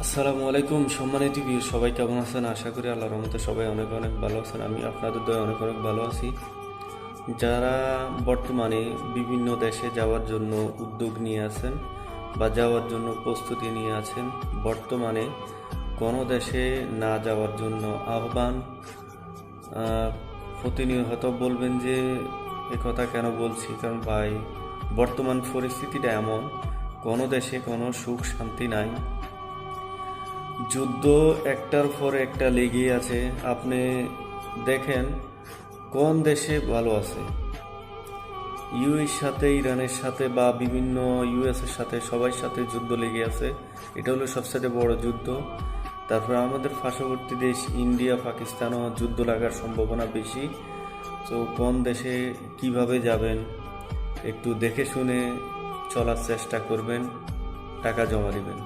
আসসালামু আলাইকুম সম্মানিত ভিউ, সবাই কেমন আছেন? আশা করি আল্লাহর রহমতে সবাই অনেক অনেক ভালো আছেন। আমি আপনাদের দয়ে অনেক অনেক ভালো আছি। যারা বর্তমানে বিভিন্ন দেশে যাওয়ার জন্য উদ্যোগ নিয়ে আছেন বা যাওয়ার জন্য প্রস্তুতি নিয়ে আছেন, বর্তমানে কোনো দেশে না যাওয়ার জন্য আহ্বান। আহ, প্রতিনিয়ত বলবেন যে কথা কেন বলছি, কারণ ভাই বর্তমান পরিস্থিতিটা এমন, কোনো দেশে কোনো সুখ শান্তি নাই। যুদ্ধ একটার পর একটা লেগেই আছে। আপনি দেখেন কোন দেশে ভালো আছে, ইউএর সাথে, ইরানের সাথে বা বিভিন্ন ইউএস এর সাথে, সবার সাথে যুদ্ধ লেগে আছে। এটা হলো সবচেয়ে বড় যুদ্ধ। তারপরে আমাদের পার্শ্ববর্তী দেশ ইন্ডিয়া, পাকিস্তানও যুদ্ধ লাগার সম্ভাবনা বেশি। তো কোন দেশে কিভাবে যাবেন একটু দেখে শুনে চলার চেষ্টা করবেন, টাকা জমা দিবেন।